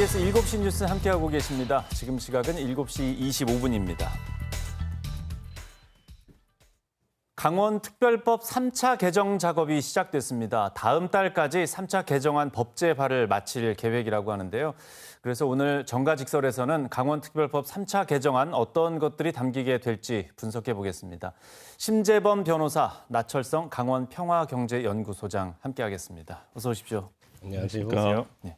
KBS 7시 뉴스 함께하고 계십니다. 지금 시각은 7시 25분입니다. 강원특별법 3차 개정 작업이 시작됐습니다. 다음 달까지 3차 개정안 법제화를 마칠 계획이라고 하는데요. 그래서 오늘 정가직설에서는 강원특별법 3차 개정안 어떤 것들이 담기게 될지 분석해 보겠습니다. 심재범 변호사, 나철성 강원평화경제연구소장 함께하겠습니다. 어서 오십시오. 안녕하세요. 네.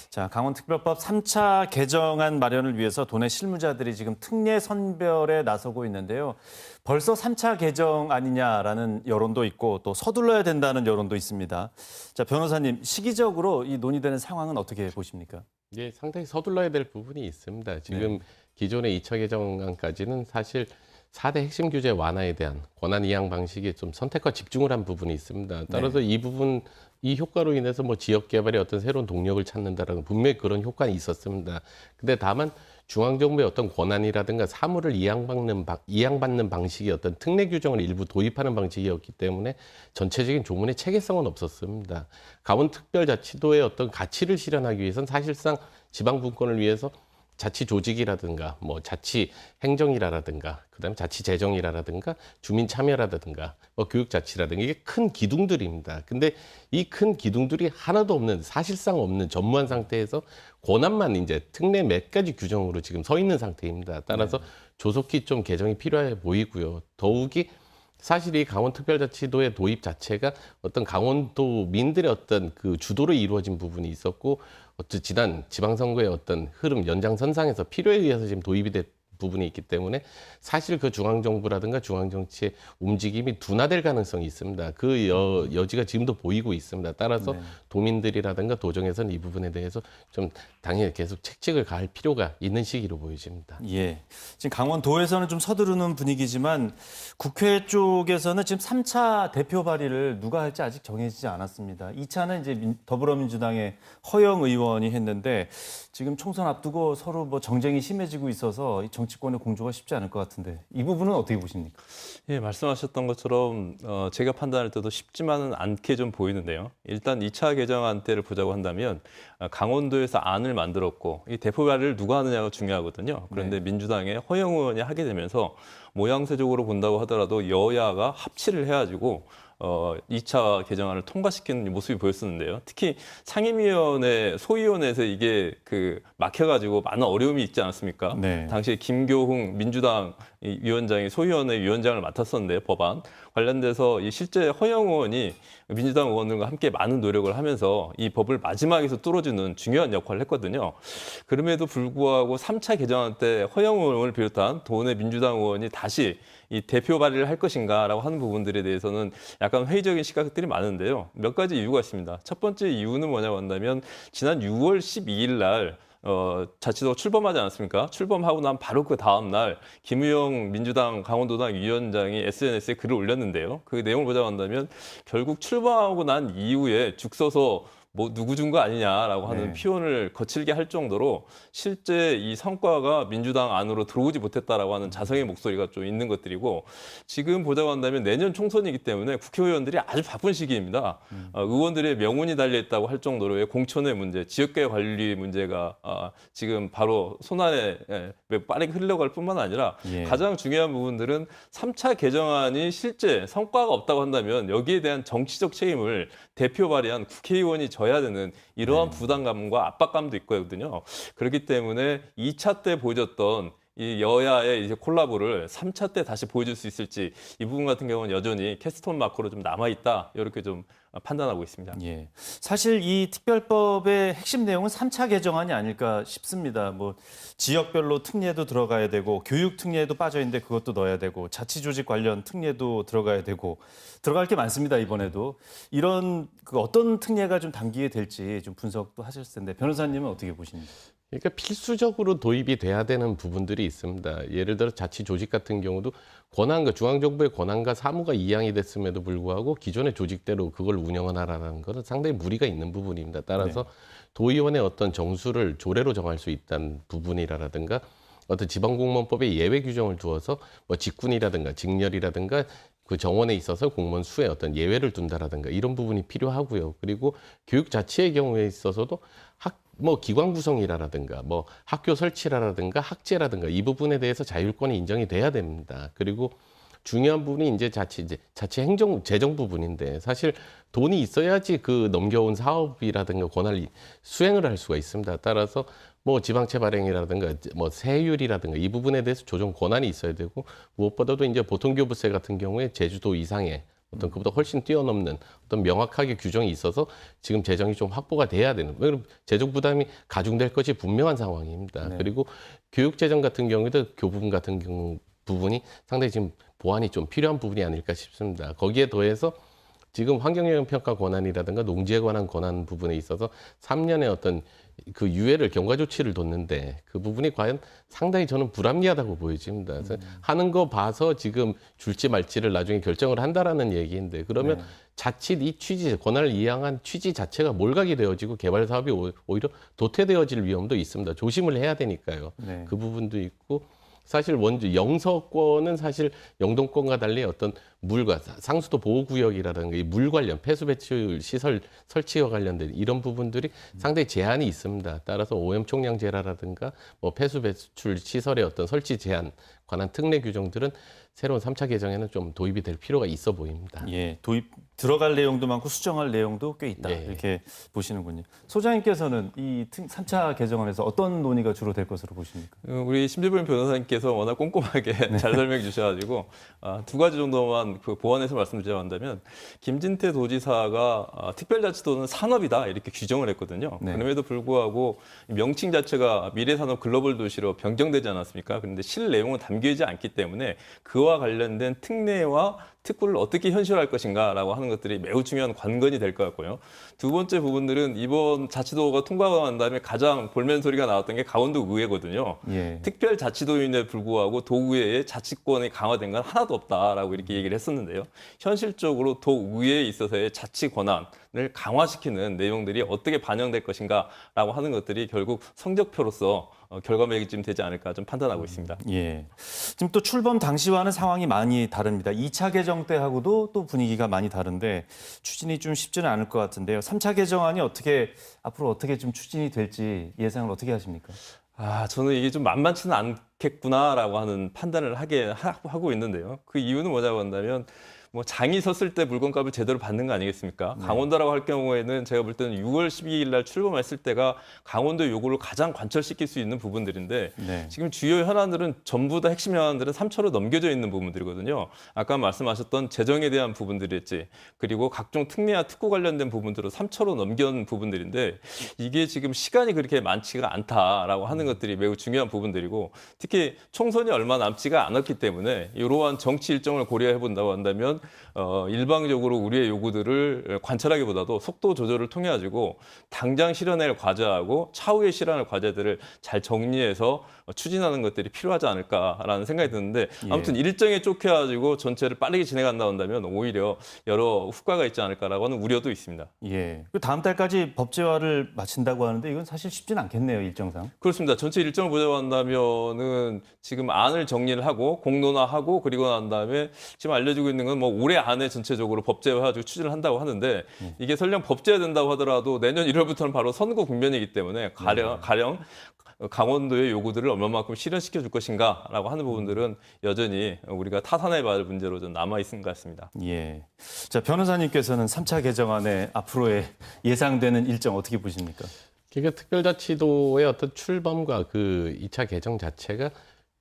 자, 강원특별법 3차 개정안 마련을 위해서 도내 실무자들이 지금 특례 선별에 나서고 있는데요. 벌써 3차 개정 아니냐라는 여론도 있고 또 서둘러야 된다는 여론도 있습니다. 자, 변호사님, 시기적으로 이 논의되는 상황은 어떻게 보십니까? 예, 상당히 서둘러야 될 부분이 있습니다. 지금 기존의 2차 개정안까지는 사실 4대 핵심 규제 완화에 대한 권한 이양 방식이 좀 선택과 집중을 한 부분이 있습니다. 따라서 이 부분, 이 효과로 인해서 뭐 지역 개발에 어떤 새로운 동력을 찾는다라는 분명히 그런 효과는 있었습니다. 근데 다만 중앙정부의 어떤 권한이라든가 사무를 이양받는 방식이 어떤 특례 규정을 일부 도입하는 방식이었기 때문에 전체적인 조문의 체계성은 없었습니다. 강원특별자치도의 어떤 가치를 실현하기 위해서는 사실상 지방분권을 위해서 자치 조직이라든가 뭐 자치 행정이라든가 그다음에 자치 재정이라든가 주민 참여라든가 뭐 교육 자치라든가 이게 큰 기둥들입니다. 근데 이 큰 기둥들이 하나도 없는 사실상 없는 전무한 상태에서 권한만 이제 특례 몇 가지 규정으로 지금 서 있는 상태입니다. 따라서 조속히 좀 개정이 필요해 보이고요. 더욱이 사실 이 강원특별자치도의 도입 자체가 어떤 강원도민들의 어떤 그 주도로 이루어진 부분이 있었고 지난 지방선거의 어떤 흐름 연장선상에서 필요에 의해서 지금 도입이 된 부분이 있기 때문에 사실 그 중앙정부라든가 중앙정치의 움직임이 둔화될 가능성이 있습니다. 그 여지가 지금도 보이고 있습니다. 따라서 도민들이라든가 도정에서는 이 부분에 대해서 좀 당연히 계속 책찍을 가할 필요가 있는 시기로 보여집니다. 예. 지금 강원도에서는 좀 서두르는 분위기지만 국회 쪽에서는 지금 3차 대표 발의를 누가 할지 아직 정해지지 않았습니다. 2차는 이제 더불어민주당의 허영 의원이 했는데 지금 총선 앞두고 서로 뭐 정쟁이 심해지고 있어서 정치권의 공조가 쉽지 않을 것 같은데 이 부분은 어떻게 보십니까? 예, 말씀하셨던 것처럼 제가 판단할 때도 쉽지만은 않게 좀 보이는데요. 일단 2차 개정안 때를 보자고 한다면 강원도에서 안을 만들었고 이 대표 발의를 누가 하느냐가 중요하거든요. 그런데 민주당의 허영 의원이 하게 되면서 모양새적으로 본다고 하더라도 여야가 합치를 해가지고 2차 개정안을 통과시키는 모습이 보였었는데요. 특히 상임위원회, 소위원회에서 이게 막혀가지고 많은 어려움이 있지 않았습니까? 당시에 김교흥 민주당 위원장이 소위원회 위원장을 맡았었는데 법안 관련돼서 실제 허영 의원이 민주당 의원들과 함께 많은 노력을 하면서 이 법을 마지막에서 뚫어주는 중요한 역할을 했거든요. 그럼에도 불구하고 3차 개정안 때 허영 의원을 비롯한 도내 민주당 의원이 다시 이 대표 발의를 할 것인가라고 하는 부분들에 대해서는 약간 회의적인 시각들이 많은데요. 몇 가지 이유가 있습니다. 첫 번째 이유는 뭐냐고 한다면 지난 6월 12일 날 자치도가 출범하지 않았습니까? 출범하고 난 바로 그 다음 날 김우영 민주당 강원도당 위원장이 SNS에 글을 올렸는데요. 그 내용을 보자고 한다면 결국 출범하고 난 이후에 죽 서서 뭐 누구 준 거 아니냐라고 하는 표현을 거칠게 할 정도로 실제 이 성과가 민주당 안으로 들어오지 못했다라고 하는 자성의 목소리가 좀 있는 것들이고 지금 보자고 한다면 내년 총선이기 때문에 국회의원들이 아주 바쁜 시기입니다. 의원들의 명운이 달려있다고 할 정도로의 공천의 문제, 지역개혁 관리 문제가 지금 바로 손안에 빠르게 흘러갈 뿐만 아니라 가장 중요한 부분들은 3차 개정안이 실제 성과가 없다고 한다면 여기에 대한 정치적 책임을 대표 발의한 국회의원이 져야 되는 이러한 부담감과 압박감도 있거든요. 그렇기 때문에 2차 때 보여줬던 이 여야의 이제 콜라보를 3차 때 다시 보여줄 수 있을지 이 부분 같은 경우는 여전히 캐스톤 마크로 좀 남아있다 이렇게 좀 판단하고 있습니다. 예. 사실 이 특별법의 핵심 내용은 3차 개정안이 아닐까 싶습니다. 뭐 지역별로 특례도 들어가야 되고 교육 특례도 빠져 있는데 그것도 넣어야 되고 자치조직 관련 특례도 들어가야 되고 들어갈 게 많습니다. 이번에도 이런 어떤 특례가 좀 담기게 될지 좀 분석도 하셨을 텐데 변호사님은 어떻게 보십니까? 그러니까 필수적으로 도입이 돼야 되는 부분들이 있습니다. 예를 들어 자치 조직 같은 경우도 권한과 중앙정부의 권한과 사무가 이양이 됐음에도 불구하고 기존의 조직대로 그걸 운영하라는 것은 상당히 무리가 있는 부분입니다. 따라서 도의원의 어떤 정수를 조례로 정할 수 있다는 부분이라든가 어떤 지방공무원법에 예외 규정을 두어서 뭐 직군이라든가 직렬이라든가 그 정원에 있어서 공무원 수에 어떤 예외를 둔다라든가 이런 부분이 필요하고요. 그리고 교육 자치의 경우에 있어서도 뭐 기관 구성이라든가 뭐 학교 설치라든가 학제라든가 이 부분에 대해서 자율권이 인정이 돼야 됩니다. 그리고 중요한 부분이 이제 자치 행정 재정 부분인데 사실 돈이 있어야지 그 넘겨온 사업이라든가 권한을 수행을 할 수가 있습니다. 따라서 뭐 지방채 발행이라든가 뭐 세율이라든가 이 부분에 대해서 조정 권한이 있어야 되고 무엇보다도 이제 보통교부세 같은 경우에 제주도 이상의 어떤 그보다 훨씬 뛰어넘는 어떤 명확하게 규정이 있어서 지금 재정이 좀 확보가 돼야 되는 거예요. 재정 부담이 가중될 것이 분명한 상황입니다. 네. 그리고 교육 재정 같은 경우에도 교부분 같은 경우 부분이 상당히 지금 보완이 좀 필요한 부분이 아닐까 싶습니다. 거기에 더해서 지금 환경영향평가 권한이라든가 농지에 관한 권한 부분에 있어서 3년의 어떤 그 유예를 경과 조치를 뒀는데 그 부분이 과연 상당히 저는 불합리하다고 보여집니다. 그래서 하는 거 봐서 지금 줄지 말지를 나중에 결정을 한다라는 얘기인데 그러면 네. 자칫 이 취지 권한을 이양한 취지 자체가 몰각이 되어지고 개발 사업이 오히려 도태되어질 위험도 있습니다. 조심을 해야 되니까요. 네. 그 부분도 있고 사실 원주 영서권은 사실 영동권과 달리 어떤 물과 상수도 보호구역이라든가 이 물 관련 폐수 배출 시설 설치와 관련된 이런 부분들이 상당히 제한이 있습니다. 따라서 오염 총량제라든가 뭐 폐수 배출 시설의 어떤 설치 제한 관한 특례 규정들은 새로운 3차 개정에는 좀 도입이 될 필요가 있어 보입니다. 예, 들어갈 내용도 많고 수정할 내용도 꽤 있다. 네. 이렇게 보시는군요. 소장님께서는 이 3차 개정안에서 어떤 논의가 주로 될 것으로 보십니까? 우리 심재범 변호사님께서 워낙 꼼꼼하게 잘 설명해 주셔가지고 두 가지 정도만 그 보완해서 말씀드리자면 김진태 도지사가 특별자치도는 산업이다 이렇게 규정을 했거든요. 네. 그럼에도 불구하고 명칭 자체가 미래산업 글로벌 도시로 변경되지 않았습니까? 그런데 실 내용은 담겨있지 않기 때문에 그와 관련된 특례와 특구를 어떻게 현실화할 것인가라고 하는 것들이 매우 중요한 관건이 될 것 같고요. 두 번째 부분들은 이번 자치도가 통과가 난 다음에 가장 볼멘 소리가 나왔던 게 강원도 의회거든요. 예. 특별자치도임에 불구하고 도의회의 자치권이 강화된 건 하나도 없다라고 이렇게 얘기를 했었는데요. 현실적으로 도의회에 있어서의 자치 권한을 강화시키는 내용들이 어떻게 반영될 것인가라고 하는 것들이 결국 성적표로서 결과매기쯤 되지 않을까 좀 판단하고 있습니다. 예. 지금 또 출범 당시와는 상황이 많이 다릅니다. 2차 개정 때하고도 또 분위기가 많이 다른데 추진이 좀 쉽지는 않을 것 같은데요. 3차 개정안이 앞으로 어떻게 좀 추진이 될지 예상을 어떻게 하십니까? 저는 이게 좀 만만치는 않겠구나라고 하는 판단을 하고 있는데요. 그 이유는 뭐냐고 한다면 뭐 장이 섰을 때 물건값을 제대로 받는 거 아니겠습니까? 네. 강원도라고 할 경우에는 제가 볼 때는 6월 12일 날 출범했을 때가 강원도의 요구를 가장 관철시킬 수 있는 부분들인데 네. 지금 주요 현안들은 전부 다 핵심 현안들은 3차로 넘겨져 있는 부분들이거든요. 아까 말씀하셨던 재정에 대한 부분들이었지. 그리고 각종 특례와 특구 관련된 부분들을 3차로 넘겨온 부분들인데 이게 지금 시간이 그렇게 많지가 않다라고 하는 것들이 매우 중요한 부분들이고 특히 총선이 얼마 남지가 않았기 때문에 이러한 정치 일정을 고려해 본다고 한다면 일방적으로 우리의 요구들을 관찰하기보다도 속도 조절을 통해 가지고 당장 실현할 과제하고 차후에 실현할 과제들을 잘 정리해서 추진하는 것들이 필요하지 않을까라는 생각이 드는데 아무튼 일정에 쫓겨가지고 전체를 빠르게 진행한다 한다면 오히려 여러 후과가 있지 않을까라고 하는 우려도 있습니다. 예. 그 다음 달까지 법제화를 마친다고 하는데 이건 사실 쉽지는 않겠네요, 일정상. 그렇습니다. 전체 일정을 보자고 한다면은 지금 안을 정리를 하고 공론화하고 그리고 난 다음에 지금 알려지고 있는 건 뭐 올해 안에 전체적으로 법제화해가지고 추진을 한다고 하는데 이게 설령 법제화된다고 하더라도 내년 1월부터는 바로 선거 국면이기 때문에 가령 강원도의 요구들을 얼마만큼 실현시켜 줄 것인가라고 하는 부분들은 여전히 우리가 타산해봐야 할 문제로 좀 남아 있는 것 같습니다. 예. 자, 변호사님께서는 3차 개정안의 앞으로의 예상되는 일정 어떻게 보십니까? 그러니까 특별자치도의 어떤 출범과 그 2차 개정 자체가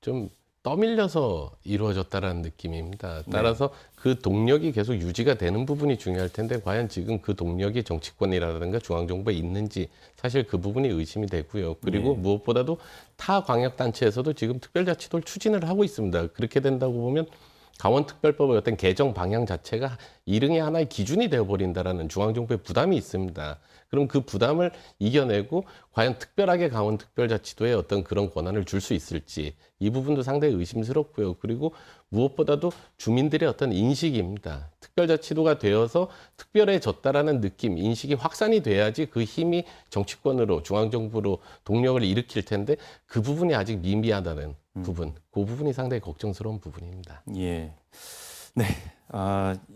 좀 떠밀려서 이루어졌다라는 느낌입니다. 따라서 그 동력이 계속 유지가 되는 부분이 중요할 텐데 과연 지금 그 동력이 정치권이라든가 중앙정부에 있는지 사실 그 부분이 의심이 되고요. 그리고 무엇보다도 타 광역단체에서도 지금 특별자치도를 추진을 하고 있습니다. 그렇게 된다고 보면 강원특별법의 어떤 개정 방향 자체가 일응의 하나의 기준이 되어버린다라는 중앙정부의 부담이 있습니다. 그럼 그 부담을 이겨내고 과연 특별하게 강원특별자치도에 어떤 그런 권한을 줄 수 있을지 이 부분도 상당히 의심스럽고요. 그리고 무엇보다도 주민들의 어떤 인식입니다. 특별자치도가 되어서 특별해졌다라는 느낌, 인식이 확산이 돼야지 그 힘이 정치권으로 중앙정부로 동력을 일으킬 텐데 그 부분이 아직 미미하다는 부분, 그 부분이 상당히 걱정스러운 부분입니다. 예. 네.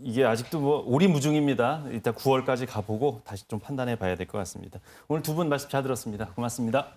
이게 아직도 뭐 오리무중입니다. 일단 9월까지 가보고 다시 좀 판단해 봐야 될 것 같습니다. 오늘 두 분 말씀 잘 들었습니다. 고맙습니다.